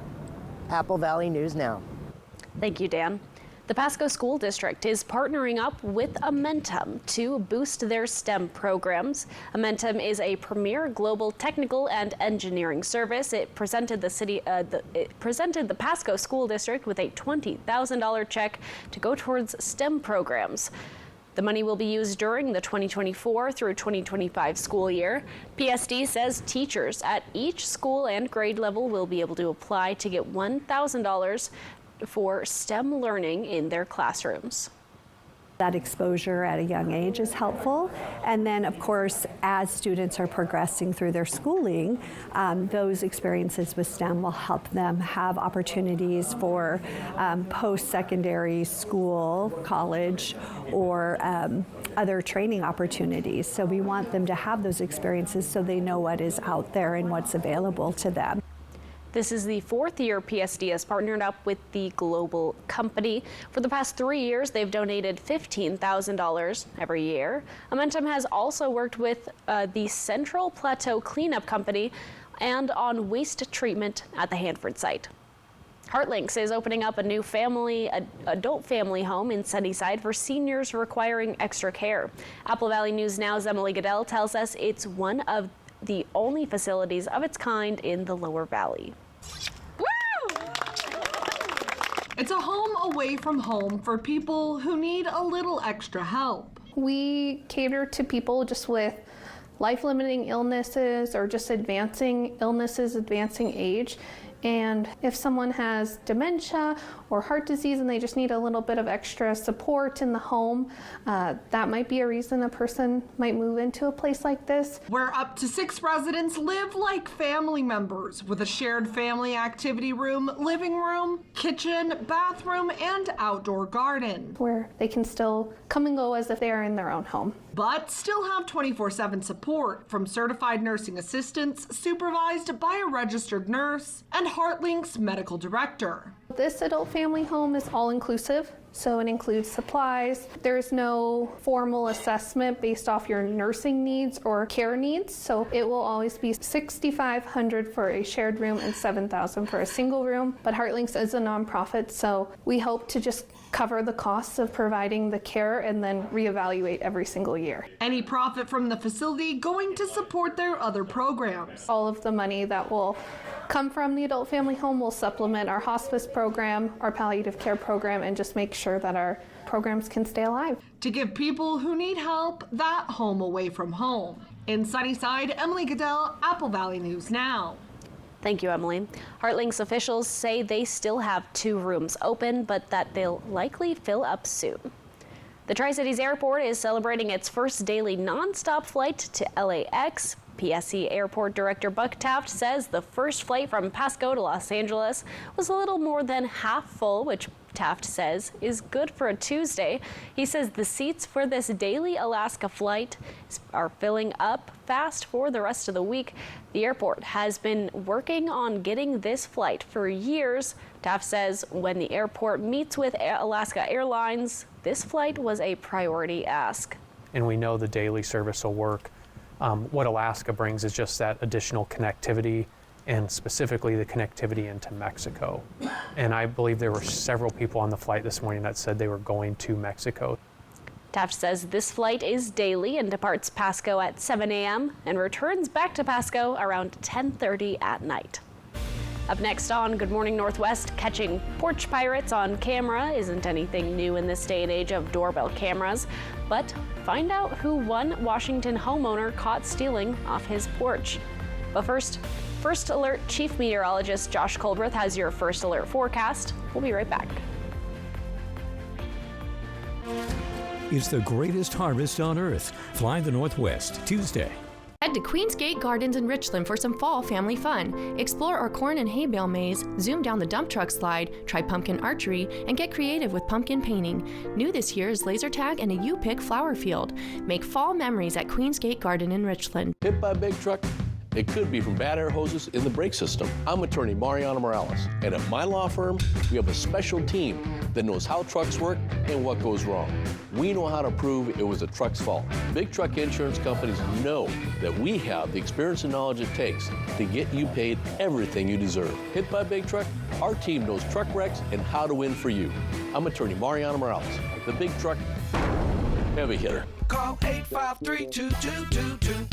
Apple Valley News Now. Thank you, Dan. The Pasco School District is partnering up with Amentum to boost their STEM programs. Amentum is a premier global technical and engineering service. It presented the Pasco School District with a $20,000 check to go towards STEM programs. The money will be used during the 2024 through 2025 school year. PSD says teachers at each school and grade level will be able to apply to get $1,000 for STEM learning in their classrooms. That exposure at a young age is helpful. And then, of course, as students are progressing through their schooling, those experiences with STEM will help them have opportunities for post-secondary school, college, or other training opportunities. So we want them to have those experiences so they know what is out there and what's available to them. This is the 4th year PSD has partnered up with the global company. For the past 3 years, they've donated $15,000 every year. Amentum has also worked with the Central Plateau Cleanup Company and on waste treatment at the Hanford site. Heartlinks is opening up a new adult family home in Sunnyside for seniors requiring extra care. Apple Valley News Now's Emily Goodell tells us it's one of the only facilities of its kind in the Lower Valley. Woo! It's a home away from home for people who need a little extra help. We cater to people just with life-limiting illnesses or just advancing illnesses, advancing age. And if someone has dementia or heart disease and they just need a little bit of extra support in the home, that might be a reason a person might move into a place like this. Where up to 6 residents live like family members with a shared family activity room, living room, kitchen, bathroom, and outdoor garden. Where they can still come and go as if they are in their own home. But still have 24/7 support from certified nursing assistants supervised by a registered nurse and Heartlink's medical director. This adult family home is all-inclusive, so it includes supplies. There is no formal assessment based off your nursing needs or care needs, so it will always be $6,500 for a shared room and $7,000 for a single room. But Heartlinks is a nonprofit, so we hope to just cover the costs of providing the care and then reevaluate every single year. Any profit from the facility going to support their other programs. All of the money that will come from the adult family home will supplement our hospice program, our palliative care program, and just make sure that our programs can stay alive. To give people who need help that home away from home. In Sunnyside, Emily Goodell, Apple Valley News Now. Thank you, Emily. Heartlinks officials say they still have 2 rooms open, but that they'll likely fill up soon. The Tri-Cities Airport is celebrating its first daily nonstop flight to LAX. PSC Airport Director Buck Taft says the first flight from Pasco to Los Angeles was a little more than half full, which Taft says is good for a Tuesday. He says the seats for this daily Alaska flight are filling up fast for the rest of the week. The airport has been working on getting this flight for years. Taft says when the airport meets with Alaska Airlines, this flight was a priority ask. And we know the daily service will work. What Alaska brings is just that additional connectivity, and specifically the connectivity into Mexico. And I believe there were several people on the flight this morning that said they were going to Mexico. Taft says this flight is daily and departs Pasco at 7 a.m. and returns back to Pasco around 10:30 at night. Up next on Good Morning Northwest, catching porch pirates on camera isn't anything new in this day and age of doorbell cameras, but find out who one Washington homeowner caught stealing off his porch. But first Alert Chief Meteorologist Josh Coldworth has your First Alert forecast. We'll be right back. It's the greatest harvest on earth. Fly the Northwest, Tuesday. Head to Queensgate Gardens in Richland for some fall family fun. Explore our corn and hay bale maze, zoom down the dump truck slide, try pumpkin archery, and get creative with pumpkin painting. New this year is laser tag and a U-Pick flower field. Make fall memories at Queensgate Garden in Richland. Hit by a big truck? It could be from bad air hoses in the brake system. I'm attorney Mariana Morales, and at my law firm, we have a special team that knows how trucks work and what goes wrong. We know how to prove it was a truck's fault. Big truck insurance companies know that we have the experience and knowledge it takes to get you paid everything you deserve. Hit by a big truck? Our team knows truck wrecks and how to win for you. I'm attorney Mariana Morales, the big truck heavy hitter. Call 853-2222.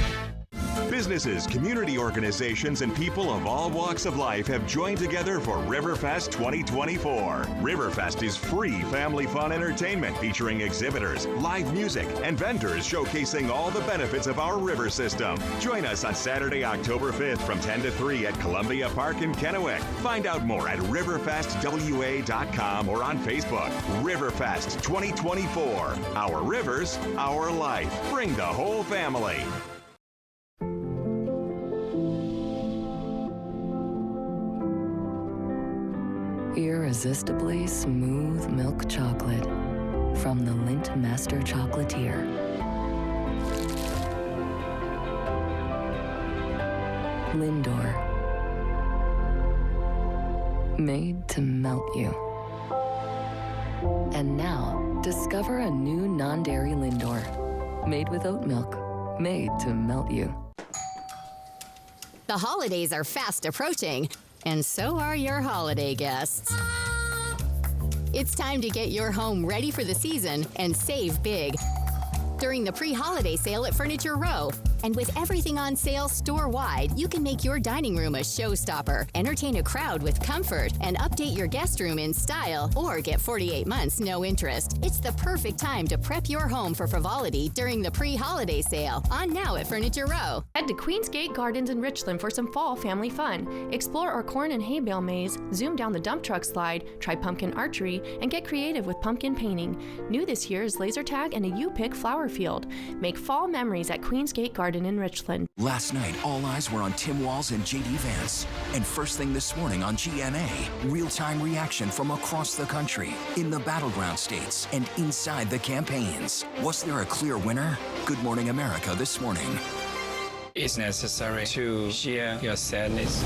Businesses, community organizations, and people of all walks of life have joined together for Riverfest 2024. Riverfest is free family fun entertainment featuring exhibitors, live music, and vendors showcasing all the benefits of our river system. Join us on Saturday, October 5th from 10 to 3 at Columbia Park in Kennewick. Find out more at riverfestwa.com or on Facebook. Riverfest 2024. Our rivers, our life. Bring the whole family. Irresistibly smooth milk chocolate from the Lindt Master Chocolatier. Lindor. Made to melt you. And now, discover a new non-dairy Lindor. Made with oat milk. Made to melt you. The holidays are fast approaching, and so are your holiday guests. It's time to get your home ready for the season and save big during the pre-holiday sale at Furniture Row. And with everything on sale store-wide, you can make your dining room a showstopper, entertain a crowd with comfort, and update your guest room in style, or get 48 months no interest. It's the perfect time to prep your home for frivolity during the pre-holiday sale. On now at Furniture Row. Head to Queensgate Gardens in Richland for some fall family fun. Explore our corn and hay bale maze, zoom down the dump truck slide, try pumpkin archery, and get creative with pumpkin painting. New this year is laser tag and a U-Pick flower field. Make fall memories at Queensgate Garden in Richland. Last night, all eyes were on Tim Walz and J.D. Vance. And first thing this morning on GMA, real-time reaction from across the country, in the battleground states, and inside the campaigns. Was there a clear winner? Good Morning America this morning. It's necessary to share your sadness.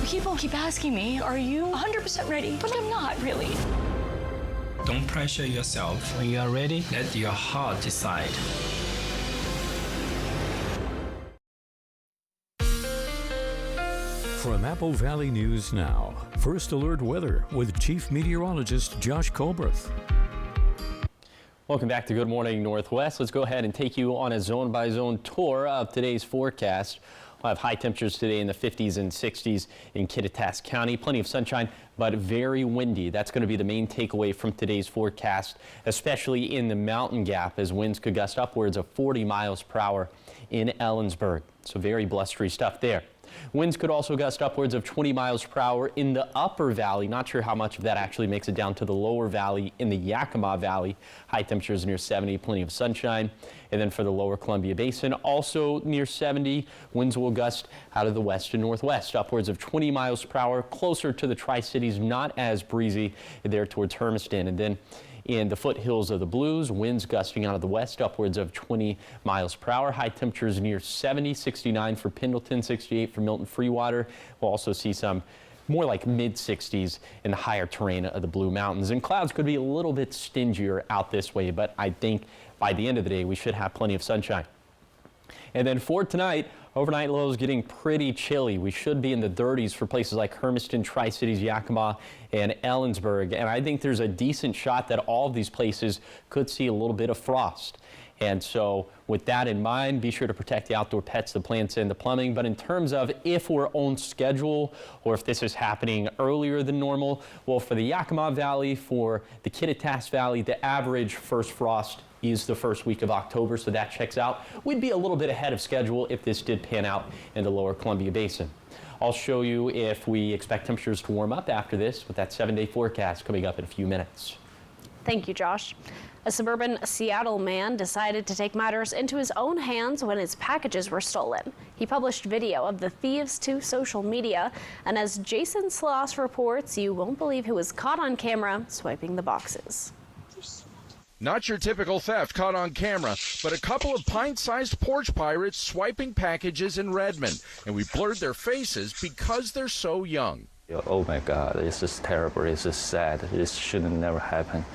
People keep asking me, are you 100% ready? But I'm not really. Don't pressure yourself. When you are ready, let your heart decide. From Apple Valley News Now, First Alert Weather with Chief Meteorologist Josh Colbreth. Welcome back to Good Morning Northwest. Let's go ahead and take you on a zone-by-zone tour of today's forecast. We'll have high temperatures today in the 50s and 60s in Kittitas County. Plenty of sunshine, but very windy. That's going to be the main takeaway from today's forecast, especially in the Mountain Gap, as winds could gust upwards of 40 miles per hour in Ellensburg. So very blustery stuff there. Winds could also gust upwards of 20 miles per hour in the upper valley. Not sure how much of that actually makes it down to the lower valley in the Yakima Valley. High temperatures near 70, plenty of sunshine. And then for the lower Columbia Basin, also near 70, winds will gust out of the west and northwest, upwards of 20 miles per hour, closer to the Tri-Cities, not as breezy there towards Hermiston. And then in the foothills of the Blues, winds gusting out of the west upwards of 20 miles per hour. High temperatures near 70, 69 for Pendleton, 68 for Milton Freewater. We'll also see some more like mid-60s in the higher terrain of the Blue Mountains. And clouds could be a little bit stingier out this way, but I think by the end of the day, we should have plenty of sunshine. And then for tonight, overnight lows getting pretty chilly. We should be in the 30s for places like Hermiston, Tri-Cities, Yakima, and Ellensburg. And I think there's a decent shot that all of these places could see a little bit of frost. And so with that in mind, be sure to protect the outdoor pets, the plants, and the plumbing. But in terms of if we're on schedule or if this is happening earlier than normal, well, for the Yakima Valley, for the Kittitas Valley, the average first frost is the first week of October, so that checks out. We'd be a little bit ahead of schedule if this did pan out in the lower Columbia Basin. I'll show you if we expect temperatures to warm up after this with that 7-day forecast coming up in a few minutes. Thank you, Josh. A suburban Seattle man decided to take matters into his own hands when his packages were stolen. He published video of the thieves to social media, and as Jason Sloss reports, you won't believe who was caught on camera swiping the boxes. Not your typical theft caught on camera, but a couple of pint-sized porch pirates swiping packages in Redmond, and we blurred their faces because they're so young. Oh my God, it's just terrible, it's just sad, it shouldn't never happen.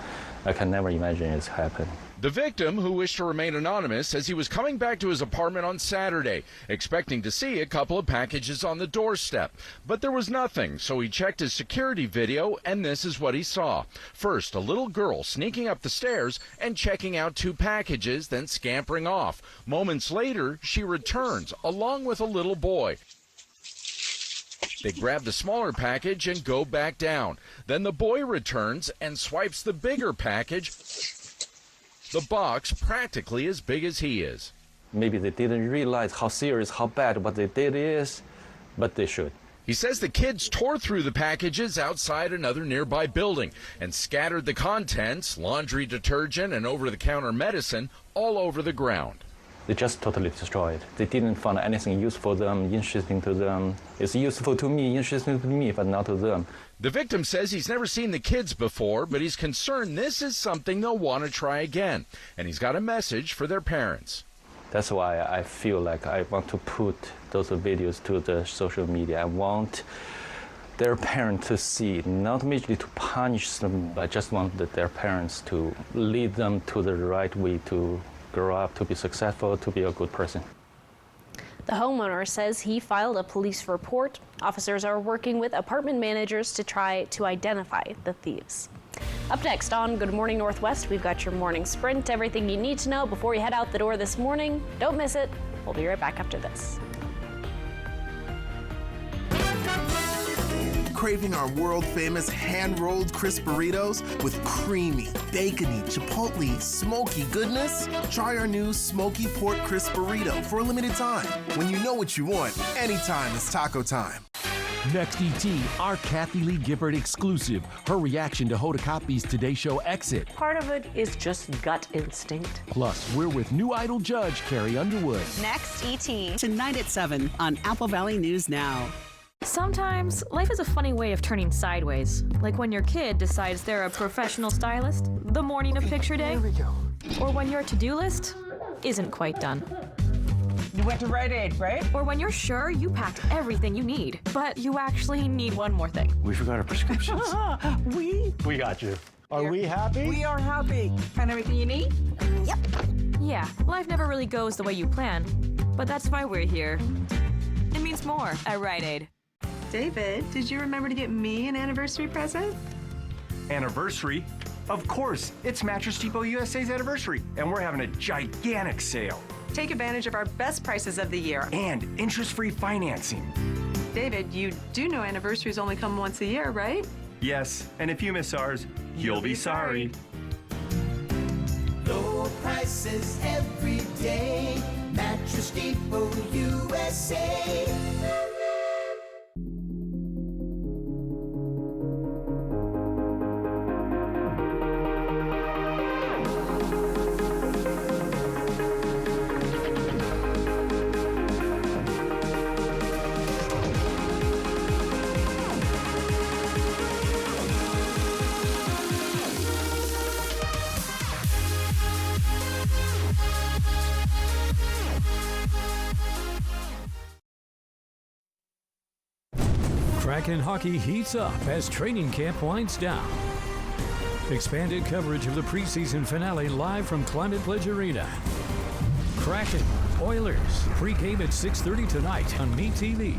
I can never imagine it's happened. The victim, who wished to remain anonymous, says he was coming back to his apartment on Saturday, expecting to see a couple of packages on the doorstep. But there was nothing, so he checked his security video, and this is what he saw. First, a little girl sneaking up the stairs and checking out 2 packages, then scampering off. Moments later, she returns, along with a little boy. They grab the smaller package and go back down. Then the boy returns and swipes the bigger package, the box practically as big as he is. Maybe they didn't realize how serious, how bad what they did is, but they should. He says the kids tore through the packages outside another nearby building and scattered the contents, laundry detergent and over-the-counter medicine, all over the ground. They just totally destroyed. They didn't find anything useful to them, interesting to them. It's useful to me, interesting to me, but not to them. The victim says he's never seen the kids before, but he's concerned this is something they'll want to try again. And he's got a message for their parents. That's why I feel like I want to put those videos to the social media. I want their parents to see, not merely to punish them, but I just want their parents to lead them to the right way to grow up, to be successful, to be a good person. The homeowner says he filed a police report. Officers are working with apartment managers to try to identify the thieves. Up next on Good Morning Northwest, we've got your morning sprint, everything you need to know before you head out the door this morning. Don't miss it. We'll be right back after this. Craving our world-famous hand-rolled crisp burritos with creamy, bacony, chipotle, smoky goodness? Try our new smoky pork crisp burrito for a limited time. When you know what you want, anytime is taco time. Next ET, our Kathy Lee Gifford exclusive. Her reaction to Hoda Kotb's Today Show exit. Part of it is just gut instinct. Plus, we're with new Idol judge Carrie Underwood. Next ET. Tonight at 7 on Apple Valley News Now. Sometimes life is a funny way of turning sideways. Like when your kid decides they're a professional stylist the morning of picture day. Or when your to-do list isn't quite done. You went to Rite Aid, right? Or when you're sure you packed everything you need, but you actually need one more thing. We forgot our prescriptions. We got you. Are we happy? We are happy. Find everything you need? Yep. Yeah, life never really goes the way you plan, but that's why we're here. It means more at Rite Aid. David, did you remember to get me an anniversary present? Anniversary? Of course, it's Mattress Depot USA's anniversary, and we're having a gigantic sale. Take advantage of our best prices of the year. And interest-free financing. David, you do know anniversaries only come once a year, right? Yes, and if you miss ours, you'll be sorry. Low prices every day. Mattress Depot USA. Kraken hockey heats up as training camp winds down. Expanded coverage of the preseason finale live from Climate Pledge Arena. Kraken, Oilers, pregame at 6:30 tonight on MeTV.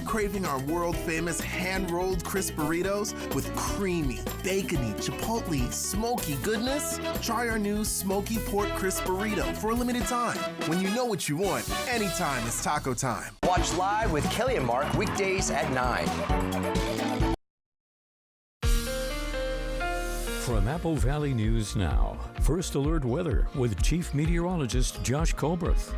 Craving our world-famous hand-rolled crisp burritos with creamy, bacony, chipotle, smoky goodness? Try our new smoky pork crisp burrito for a limited time. When you know what you want, anytime is taco time. Watch live with Kelly and Mark weekdays at 9. From Apple Valley News Now, First Alert Weather with Chief Meteorologist Josh Colbreth.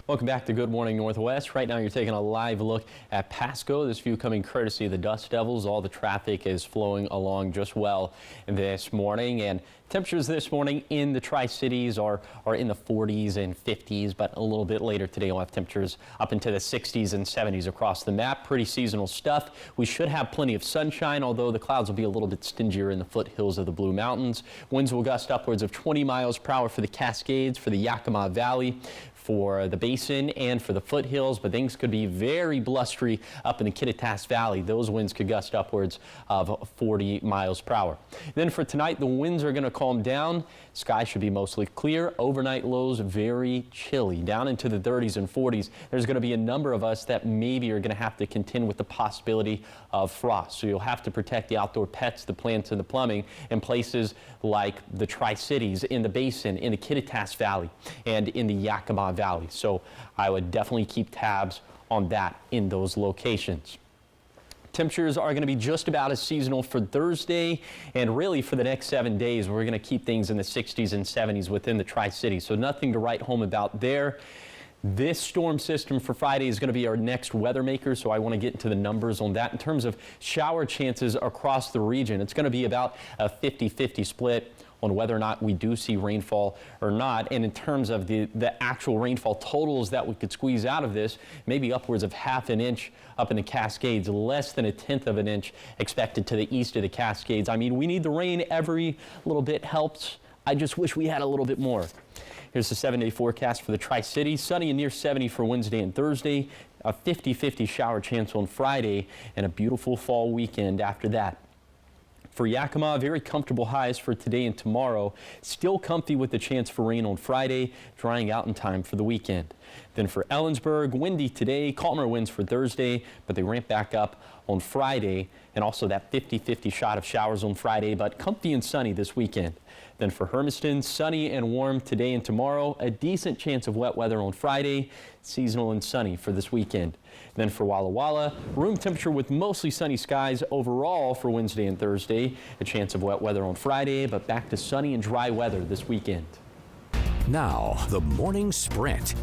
Welcome back to Good Morning Northwest. Right now you're taking a live look at Pasco. This view coming courtesy of the Dust Devils. All the traffic is flowing along just well this morning, and temperatures this morning in the Tri-Cities are in the 40s and 50s, but a little bit later today we'll have temperatures up into the 60s and 70s across the map. Pretty seasonal stuff. We should have plenty of sunshine, although the clouds will be a little bit stingier in the foothills of the Blue Mountains. Winds will gust upwards of 20 miles per hour for the Cascades, for the Yakima Valley. for the basin and for the foothills, but things could be very blustery up in the Kittitas Valley. Those winds could gust upwards of 40 miles per hour. Then for tonight, the winds are going to calm down. Sky should be mostly clear. Overnight lows very chilly, down into the 30s and 40s. There's going to be a number of us that maybe are going to have to contend with the possibility of frost. So you'll have to protect the outdoor pets, the plants, and the plumbing in places like the Tri-Cities, in the basin, in the Kittitas Valley, and in the Yakima Valley. So I would definitely keep tabs on that in those locations. Temperatures are going to be just about as seasonal for Thursday, and really for the next 7 days we're going to keep things in the 60s and 70s within the Tri-Cities, so nothing to write home about there. This storm system for Friday is going to be our next weather maker, so I want to get into the numbers on that. In terms of shower chances across the region, it's going to be about a 50-50 split on whether or not we do see rainfall or not. And in terms of the actual rainfall totals that we could squeeze out of this, maybe upwards of ½ an inch up in the Cascades, less than 1/10 of an inch expected to the east of the Cascades. I mean, we need the rain. Every little bit helps. I just wish we had a little bit more. Here's the 7-day forecast for the Tri-Cities. Sunny and near 70 for Wednesday and Thursday, a 50-50 shower chance on Friday, and a beautiful fall weekend after that. For Yakima, very comfortable highs for today and tomorrow. Still comfy with the chance for rain on Friday, drying out in time for the weekend. Then for Ellensburg, windy today, calmer winds for Thursday, but they ramp back up on Friday, and also that 50-50 shot of showers on Friday, but comfy and sunny this weekend. Then for Hermiston, sunny and warm today and tomorrow, a decent chance of wet weather on Friday, seasonal and sunny for this weekend. Then for Walla Walla, room temperature with mostly sunny skies overall for Wednesday and Thursday, a chance of wet weather on Friday, but back to sunny and dry weather this weekend. Now, the morning sprint.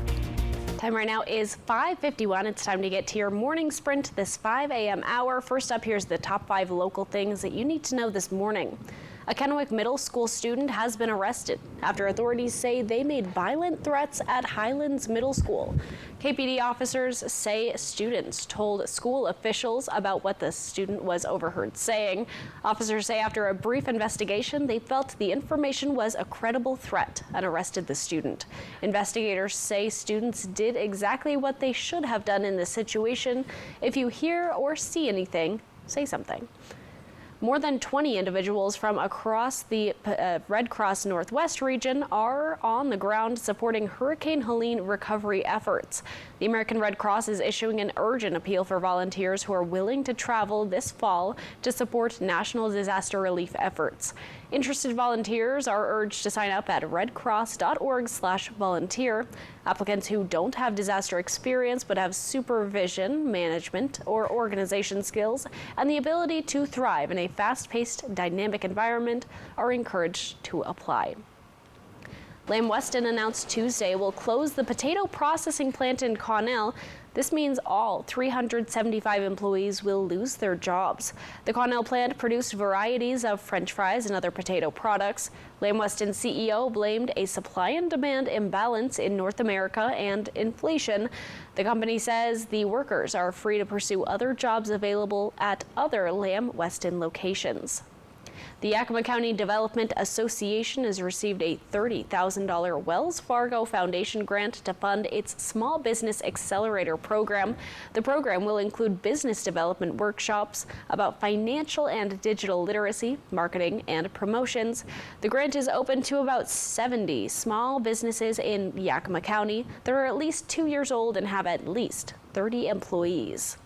Time right now is 5:51. It's time to get to your morning sprint this 5 a.m. hour. First up, here's the top 5 local things that you need to know this morning. A Kennewick Middle School student has been arrested after authorities say they made violent threats at Highlands Middle School. KPD officers say students told school officials about what the student was overheard saying. Officers say after a brief investigation, they felt the information was a credible threat and arrested the student. Investigators say students did exactly what they should have done in this situation. If you hear or see anything, say something. More than 20 individuals from across the Red Cross Northwest region are on the ground supporting Hurricane Helene recovery efforts. The American Red Cross is issuing an urgent appeal for volunteers who are willing to travel this fall to support national disaster relief efforts. Interested volunteers are urged to sign up at redcross.org/volunteer. Applicants who don't have disaster experience but have supervision, management, or organization skills and the ability to thrive in a fast-paced, dynamic environment are encouraged to apply. Lamb Weston announced Tuesday will close the potato processing plant in Connell. This means all 375 employees will lose their jobs. The Connell plant produced varieties of French fries and other potato products. Lamb Weston CEO blamed a supply and demand imbalance in North America and inflation. The company says the workers are free to pursue other jobs available at other Lamb Weston locations. The Yakima County Development Association has received a $30,000 Wells Fargo Foundation grant to fund its Small Business Accelerator program. The program will include business development workshops about financial and digital literacy, marketing, and promotions. The grant is open to about 70 small businesses in Yakima County that are at least 2 years old and have at least 30 employees.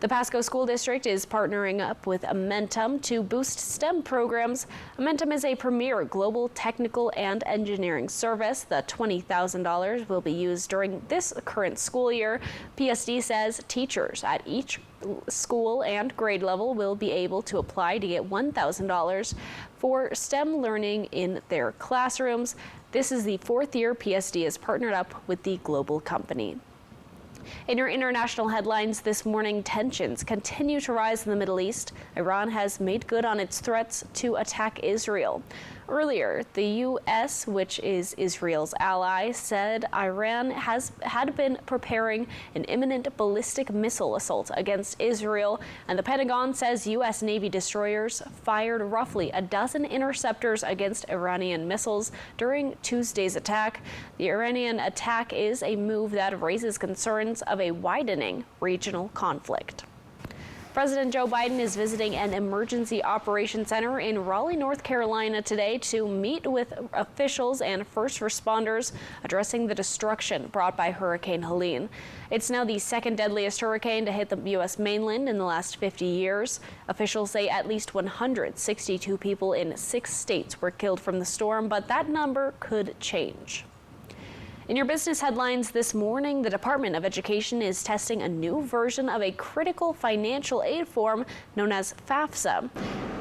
The Pasco School District is partnering up with Amentum to boost STEM programs. Amentum is a premier global technical and engineering service. The $20,000 will be used during this current school year. PSD says teachers at each school and grade level will be able to apply to get $1,000 for STEM learning in their classrooms. This is the 4th year PSD has partnered up with the global company. In your international headlines this morning, tensions continue to rise in the Middle East. Iran has made good on its threats to attack Israel. Earlier, the U.S., which is Israel's ally, said Iran had been preparing an imminent ballistic missile assault against Israel, and the Pentagon says U.S. Navy destroyers fired roughly a dozen interceptors against Iranian missiles during Tuesday's attack. The Iranian attack is a move that raises concerns of a widening regional conflict. President Joe Biden is visiting an emergency operations center in Raleigh, North Carolina today to meet with officials and first responders addressing the destruction brought by Hurricane Helene. It's now the second deadliest hurricane to hit the U.S. mainland in the last 50 years. Officials say at least 162 people in 6 states were killed from the storm, but that number could change. In your business headlines this morning, the Department of Education is testing a new version of a critical financial aid form known as FAFSA.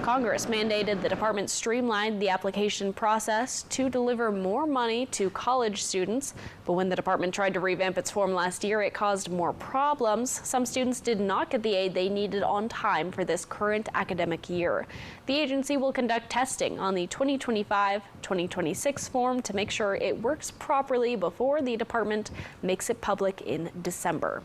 Congress mandated the department streamline the application process to deliver more money to college students. But when the department tried to revamp its form last year, it caused more problems. Some students did not get the aid they needed on time for this current academic year. The agency will conduct testing on the 2025-2026 form to make sure it works properly before the department makes it public in December.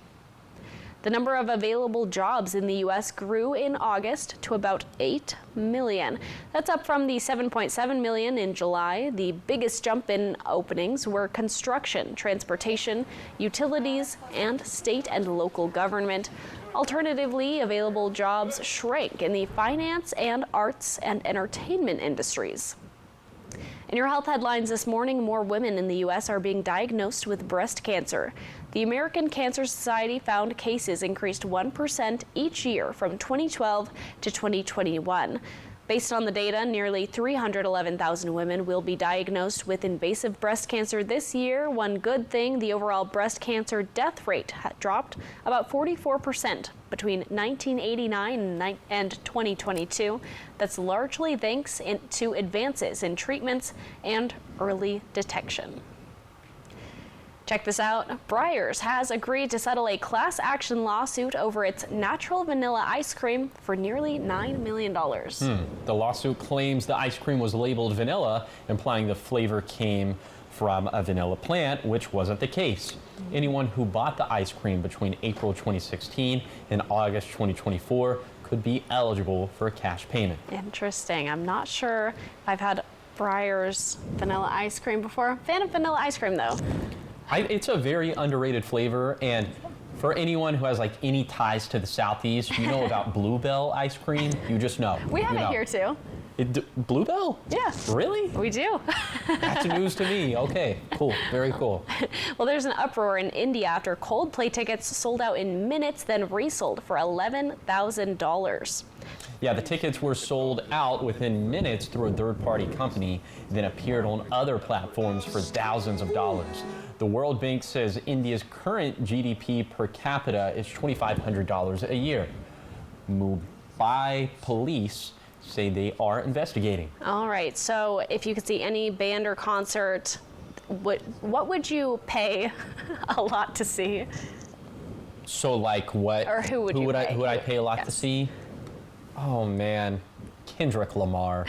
The number of available jobs in the U.S. grew in August to about 8 million. That's up from the 7.7 million in July. The biggest jump in openings were construction, transportation, utilities, and state and local government. Alternatively, available jobs shrank in the finance and arts and entertainment industries. In your health headlines this morning, more women in the U.S. are being diagnosed with breast cancer. The American Cancer Society found cases increased 1% each year from 2012 to 2021. Based on the data, nearly 311,000 women will be diagnosed with invasive breast cancer this year. One good thing, the overall breast cancer death rate dropped about 44% between 1989 and 2022. That's largely thanks to advances in treatments and early detection. Check this out. Breyers has agreed to settle a class action lawsuit over its natural vanilla ice cream for nearly $9 million. The lawsuit claims the ice cream was labeled vanilla, implying the flavor came from a vanilla plant, which wasn't the case. Anyone who bought the ice cream between April 2016 and August 2024 could be eligible for a cash payment. Interesting. I'm not sure if I've had Breyers vanilla ice cream before. Fan of vanilla ice cream, though. It's a very underrated flavor, and for anyone who has like any ties to the Southeast, you know about Bluebell ice cream. You just know. We have it here too. Bluebell? Yeah. Really? We do. That's news to me. Okay, cool. Very cool. Well, there's an uproar in India after Coldplay tickets sold out in minutes, then resold for $11,000. Yeah, the tickets were sold out within minutes through a third-party company, then appeared on other platforms for thousands of dollars. The World Bank says India's current GDP per capita is $2,500 a year. Mumbai police say they are investigating. All right, so if you could see any band or concert, what would you pay a lot to see? So like what? Or who would I pay a lot to see? Oh man, Kendrick Lamar,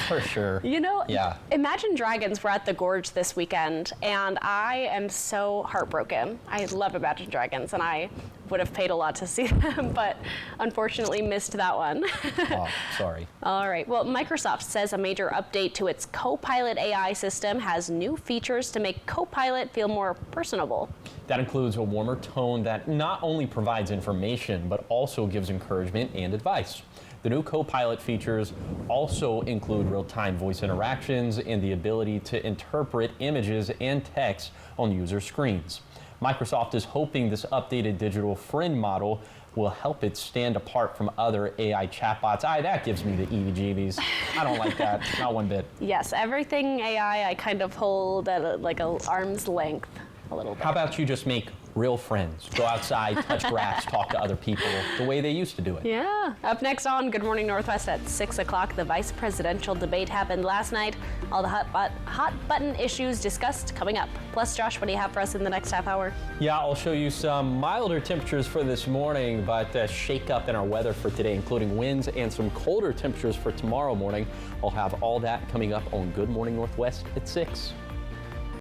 for sure. You know, yeah. Imagine Dragons were at the Gorge this weekend, and I am so heartbroken. I love Imagine Dragons, and I would have paid a lot to see them, but unfortunately missed that one. Oh, sorry. All right. Well, Microsoft says a major update to its Copilot AI system has new features to make Copilot feel more personable. That includes a warmer tone that not only provides information, but also gives encouragement and advice. The new Copilot features also include real-time voice interactions and the ability to interpret images and text on user screens. Microsoft is hoping this updated digital friend model will help it stand apart from other AI chatbots. That gives me the EBGBs. I don't like that, not one bit. Yes, everything AI I kind of hold at like an arm's length. a little bit. How about you just make real friends? Go outside, touch grass, talk to other people the way they used to do it. Yeah. Up next on Good Morning Northwest at 6 o'clock, the vice presidential debate happened last night. All the hot button issues discussed coming up. Plus, Josh, what do you have for us in the next half hour? Yeah, I'll show you some milder temperatures for this morning, but a shake up in our weather for today, including winds and some colder temperatures for tomorrow morning. I'll have all that coming up on Good Morning Northwest at 6.